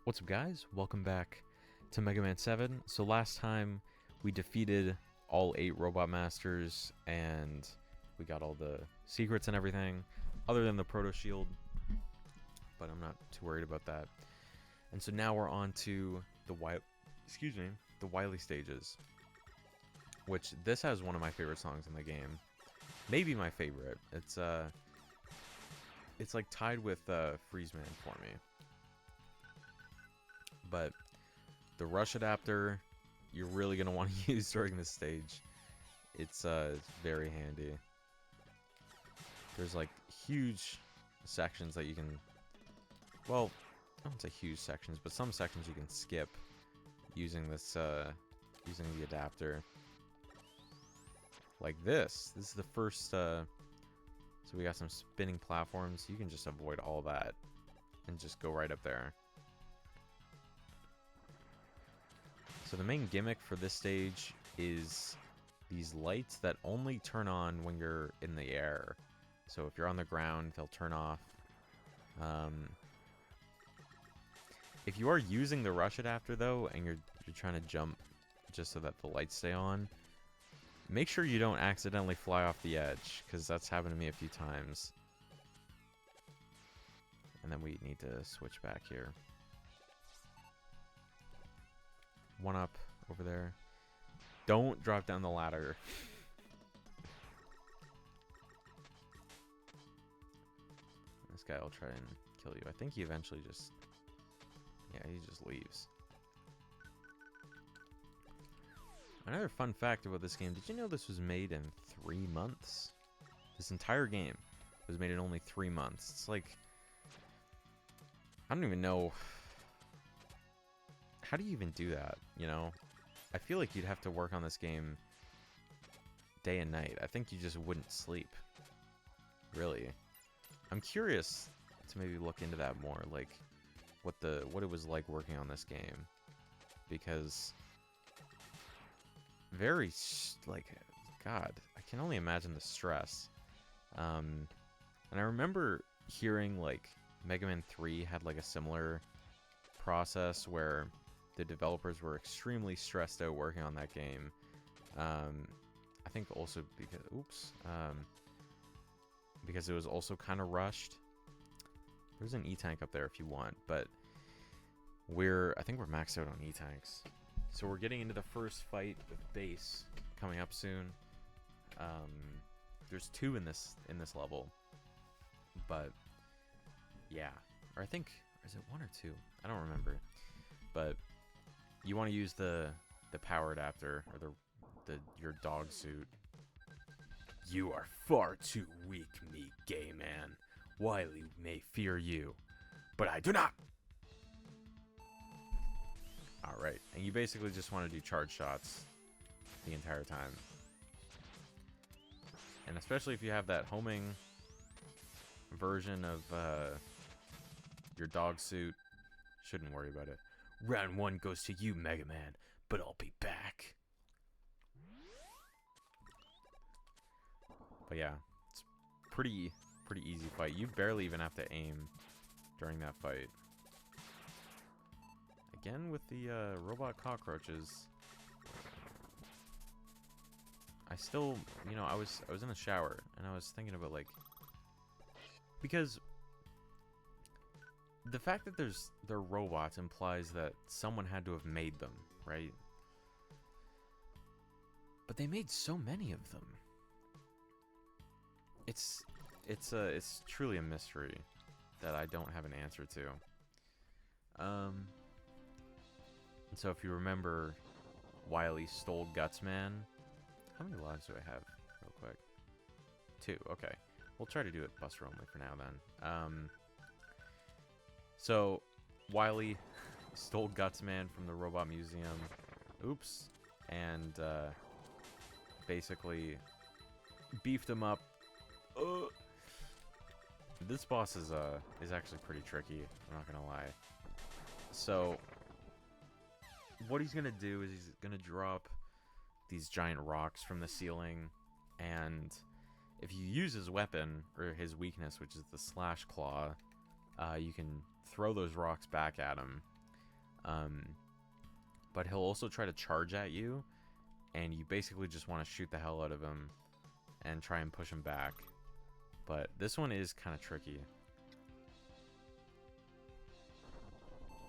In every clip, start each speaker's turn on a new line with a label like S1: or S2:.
S1: What's up, guys? Welcome back to Mega Man 7. So last time we defeated all 8 Robot Masters and we got all the secrets and everything, other than the Proto Shield, but I'm not too worried about that. And so now we're on to the Wily stages, which this has one of my favorite songs in the game. Maybe my favorite. It's like tied with Freeze Man for me. But the rush adapter, you're really going to want to use during this stage. It's very handy. There's like huge sections that you can, well, I don't say huge sections, but some sections you can skip using this, using the adapter. Like this. This is the first, so we got some spinning platforms. You can just avoid all that and just go right up there. So the main gimmick for this stage is these lights that only turn on when you're in the air. So if you're on the ground, they'll turn off. If you are using the rush adapter though, and you're trying to jump just so that the lights stay on, make sure you don't accidentally fly off the edge, because that's happened to me a few times. And then we need to switch back here. One up over there. Don't drop down the ladder. This guy will try and kill you. I think he eventually just... yeah, he just leaves. Another fun fact about this game. Did you know this was made in 3 months? This entire game was made in only 3 months. It's like... I don't even know... how do you even do that, you know? I feel like you'd have to work on this game day and night. I think you just wouldn't sleep. Really. I'm curious to maybe look into that more, like what it was like working on this game. Because very like, God, I can only imagine the stress. And I remember hearing like Mega Man 3 had like a similar process where the developers were extremely stressed out working on that game. I think also because, because it was also kind of rushed. There's an E-Tank up there if you want, but I think we're maxed out on E-Tanks. So we're getting into the first fight with Bass coming up soon. There's 2 in this level, but yeah, or I think, or is it 1 or 2? I don't remember, but you want to use the power adapter, or your dog suit. You are far too weak, me gay man. Wily may fear you, but I do not. Alright, and you basically just want to do charge shots the entire time. And especially if you have that homing version of your dog suit, shouldn't worry about it. Round 1 goes to you, Mega Man, but I'll be back. But yeah, it's pretty easy fight. You barely even have to aim during that fight. Again with the robot cockroaches. I still, you know, I was in the shower and I was thinking about like, because the fact that they're robots implies that someone had to have made them, right? But they made so many of them. It's truly a mystery that I don't have an answer to. And so if you remember, Wily stole Gutsman. How many lives do I have, real quick? 2. Okay, we'll try to do it Buster only for now then. So, Wily stole Gutsman from the Robot Museum. Oops. And, basically beefed him up. This boss is actually pretty tricky, I'm not gonna lie. So, what he's gonna do is he's gonna drop these giant rocks from the ceiling, and if you use his weapon, or his weakness, which is the slash claw, you can throw those rocks back at him. But he'll also try to charge at you, and you basically just want to shoot the hell out of him and try and push him back. But this one is kind of tricky.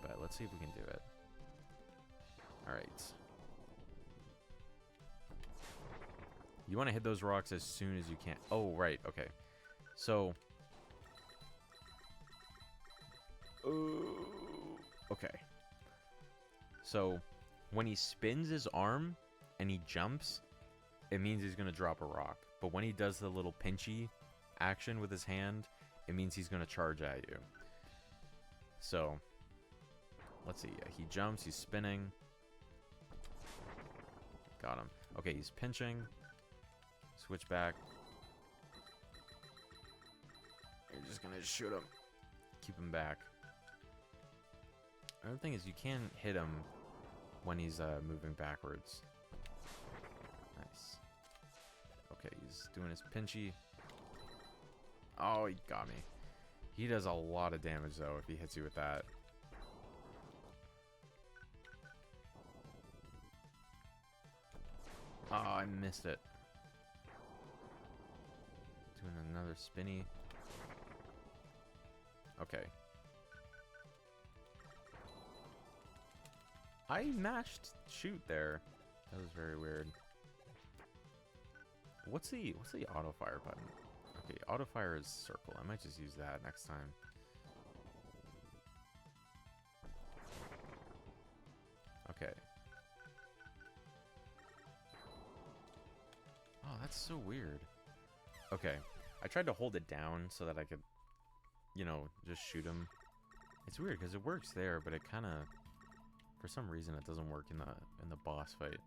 S1: But let's see if we can do it. Alright. You want to hit those rocks as soon as you can. Oh, right. Okay. So. Okay. So, when he spins his arm and he jumps, it means he's going to drop a rock. But when he does the little pinchy action with his hand, it means he's going to charge at you. So, let's see. He jumps, he's spinning. Got him. Okay, he's pinching. Switch back. You're just going to shoot him. Keep him back. Another thing is you can hit him when he's moving backwards. Nice. Okay, he's doing his pinchy. Oh, he got me. He does a lot of damage, though, if he hits you with that. Oh, I missed it. Doing another spinny. Okay. I matched shoot there. That was very weird. What's the auto fire button? Okay, auto fire is circle. I might just use that next time. Okay. Oh, that's so weird. Okay. I tried to hold it down so that I could, you know, just shoot him. It's weird because it works there, but it kind of, for some reason, it doesn't work in the boss fight.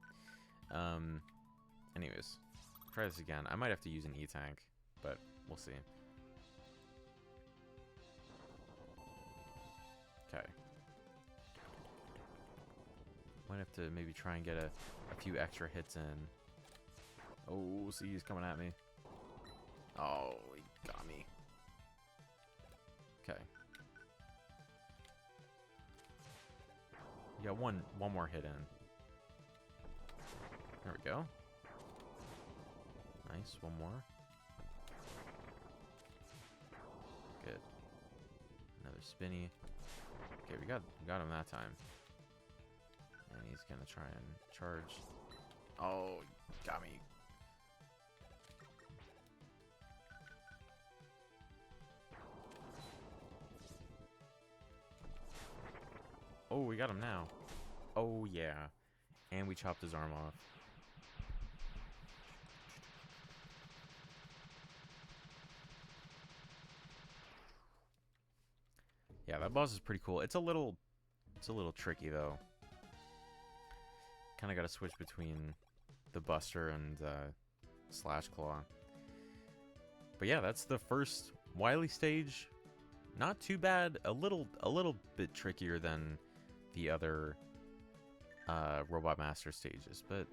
S1: Anyways, try this again. I might have to use an E-tank, but we'll see. Okay. Might have to maybe try and get a few extra hits in. Oh, see, he's coming at me. Oh, he got me. Okay. You got one more hit in. There we go. Nice, one more. Good. Another spinny. Okay, we got him that time. And he's gonna try and charge. Oh, got me. Oh, we got him now. Oh, yeah. And we chopped his arm off. Yeah, that boss is pretty cool. It's a little tricky, though. Kind of got to switch between the Buster and Slash Claw. But yeah, that's the first Wily stage. Not too bad. A little bit trickier than the other Robot Master stages, but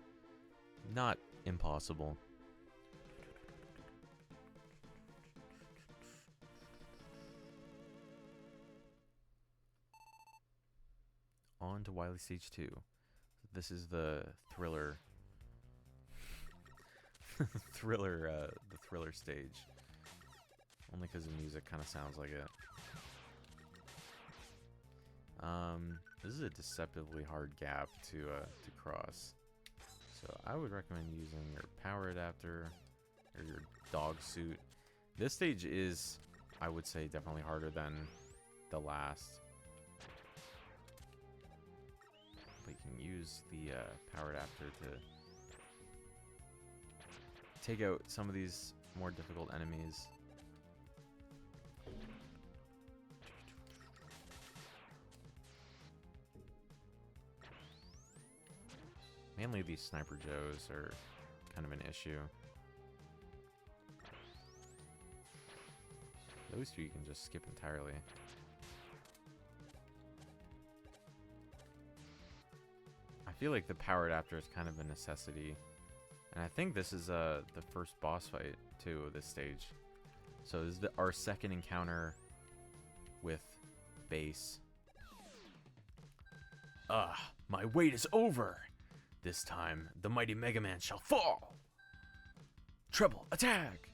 S1: not impossible. On to Wily Stage 2. This is the thriller the thriller stage. Only because the music kind of sounds like it. This is a deceptively hard gap to cross. So I would recommend using your power adapter or your dog suit. This stage is, I would say, definitely harder than the last. But you can use the power adapter to take out some of these more difficult enemies. Mainly these Sniper Joes are kind of an issue. Those two you can just skip entirely. I feel like the power adapter is kind of a necessity. And I think this is the first boss fight, too, of this stage. So this is our second encounter with Base. Ah, my wait is over. This time, the mighty Mega Man shall fall. Treble attack!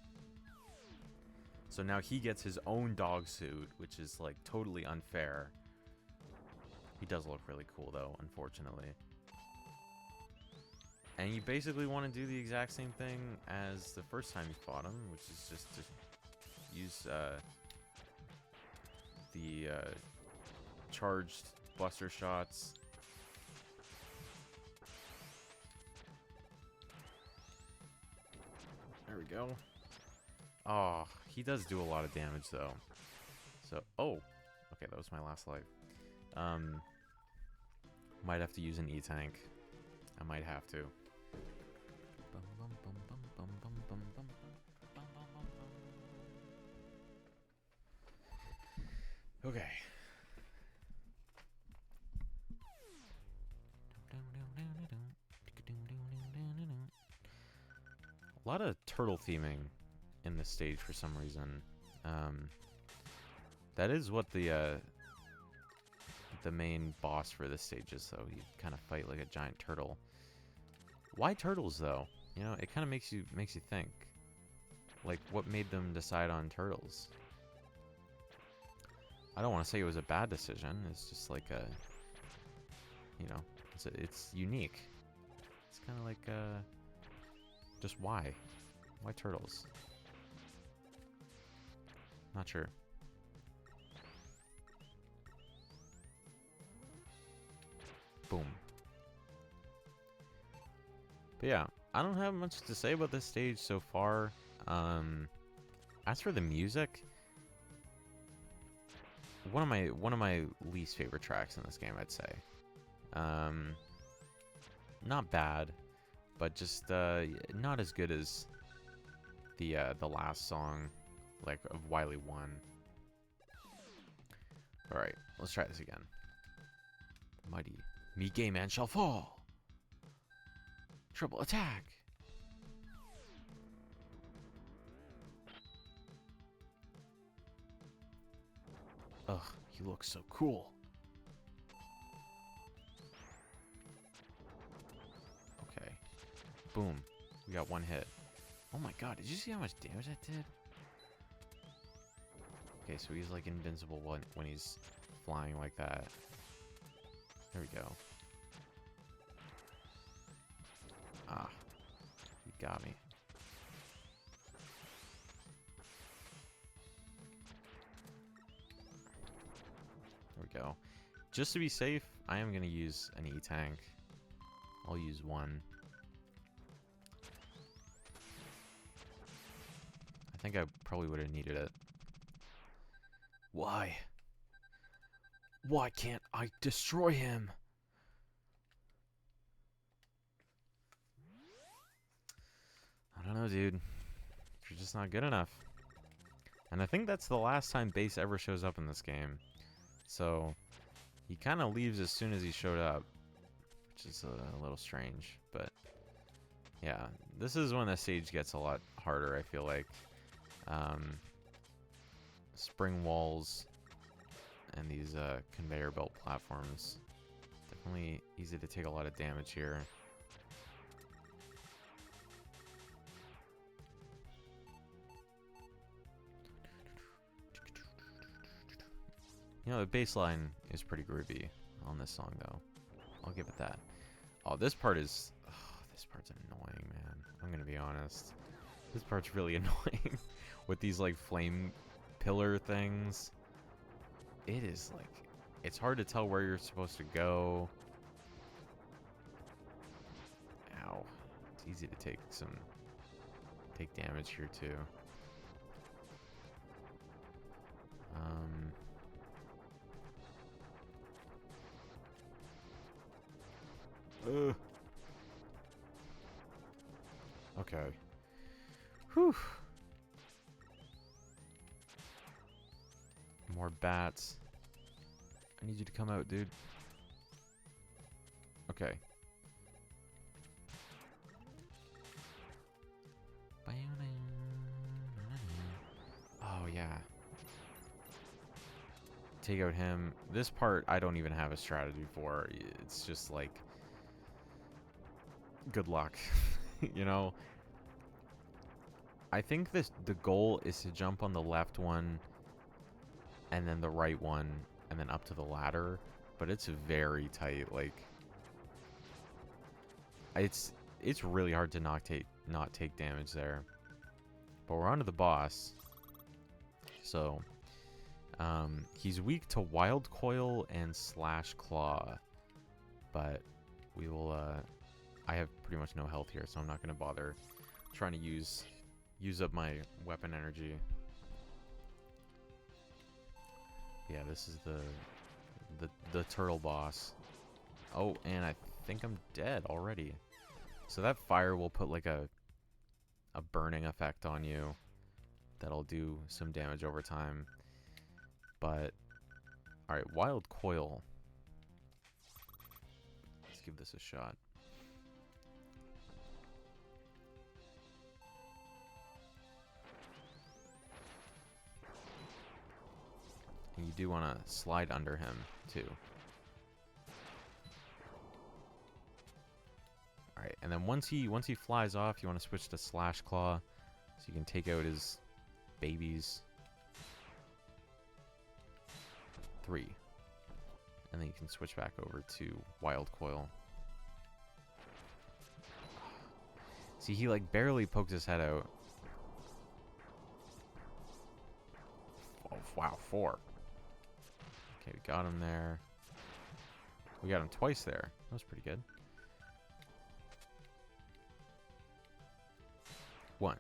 S1: So now he gets his own dog suit, which is like totally unfair. He does look really cool though, unfortunately. And you basically want to do the exact same thing as the first time you fought him, which is just to use the charged buster shots. There we go. Oh, he does do a lot of damage though. So, oh, okay, that was my last life. Might have to use an E-Tank. I might have to. Okay. A lot of turtle theming in this stage for some reason. That is what the main boss for this stage is, though. You kind of fight like a giant turtle. Why turtles, though? You know, it kind of makes you think. Like, what made them decide on turtles? I don't want to say it was a bad decision. It's just like a, you know, it's unique. It's kind of like just why? Why turtles? Not sure. Boom. But yeah, I don't have much to say about this stage so far. As for the music, one of my least favorite tracks in this game, I'd say. Not bad, but just not as good as the last song, like of Wily 1. All right, let's try this again. Mighty me gay man shall fall. Triple attack. Ugh, he looks so cool. Okay. Boom. We got one hit. Oh my god, did you see how much damage that did? Okay, so he's like invincible when he's flying like that. There we go. Ah, he got me. There we go. Just to be safe, I am going to use an E-Tank. I'll use one. I think I probably would have needed it. Why? Why can't I destroy him? I don't know, dude. You're just not good enough. And I think that's the last time Bass ever shows up in this game. So, he kind of leaves as soon as he showed up. Which is a little strange. But, yeah. This is when the stage gets a lot harder, I feel like. Spring walls and these conveyor belt platforms. Definitely easy to take a lot of damage here. You know, the bass line is pretty groovy on this song, though. I'll give it that. Oh, this part's annoying, man. I'm gonna be honest. This part's really annoying. With these, like, flame pillar things. It is, like, it's hard to tell where you're supposed to go. Ow. It's easy to take damage here, too. Okay. Whew. More bats. I need you to come out, dude. Okay. Oh, yeah. take out him. This part I don't even have a strategy for. It's just like good luck. You know, I think the goal is to jump on the left one and then the right one and then up to the ladder, but it's very tight. Like it's really hard to not take damage there. But we're on to the boss. So he's weak to Wild Coil and Slash Claw, but we will I have pretty much no health here, so I'm not going to bother trying to use up my weapon energy. Yeah, this is the turtle boss. Oh, and I think I'm dead already. So that fire will put like a burning effect on you that'll do some damage over time. But alright, Wild Coil. Let's give this a shot. And you do want to slide under him too. Alright, and then once he flies off, you want to switch to Slash Claw so you can take out his babies. 3. And then you can switch back over to Wild Coil. See, he like barely poked his head out. Oh, wow, 4. Okay, we got him there. We got him twice there. That was pretty good. 1,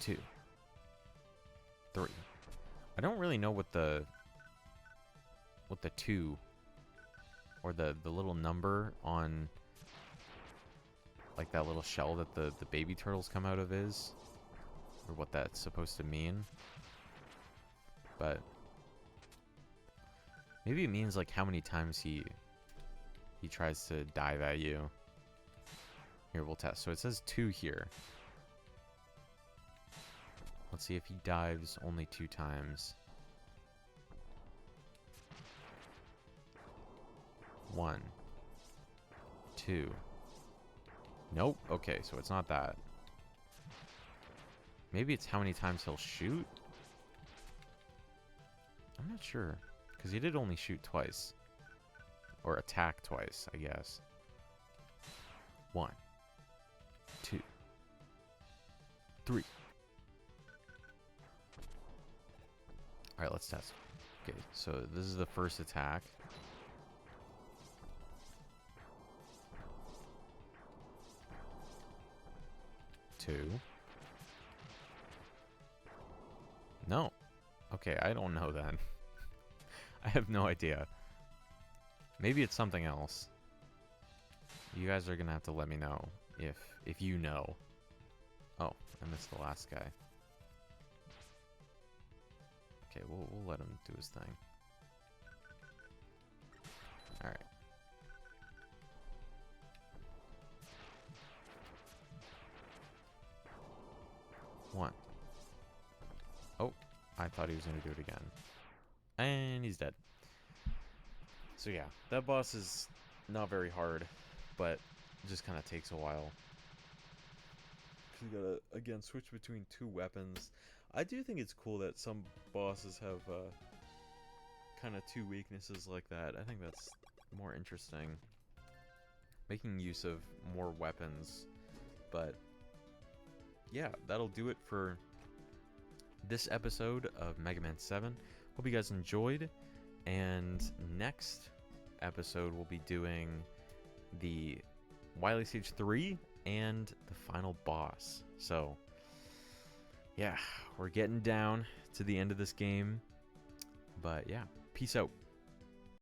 S1: 2, 3. I don't really know what the 2 or the little number on like that little shell that the baby turtles come out of is, or what that's supposed to mean. But maybe it means like how many times he tries to dive at you. Here, we'll test. So it says 2 here. Let's see if he dives only 2 times. 1, 2. Nope. Okay, so it's not that. Maybe it's how many times he'll shoot? I'm not sure. Because he did only shoot twice. Or attack twice, I guess. 1, 2, 3. Alright, let's test. Okay, so this is the first attack. Two. No. Okay, I don't know then. I have no idea. Maybe it's something else. You guys are gonna have to let me know if you know. Oh, I missed the last guy. Okay, we'll let him do his thing. Alright. One. Oh, I thought he was going to do it again. And he's dead. So yeah, that boss is not very hard, but it just kind of takes a while. You gotta, again, switch between 2 weapons. I do think it's cool that some bosses have kind of 2 weaknesses like that. I think that's more interesting. Making use of more weapons. But yeah, that'll do it for this episode of Mega Man 7. Hope you guys enjoyed. And next episode, we'll be doing the Wily Stage 3 and the final boss. So, yeah, we're getting down to the end of this game. But yeah, peace out.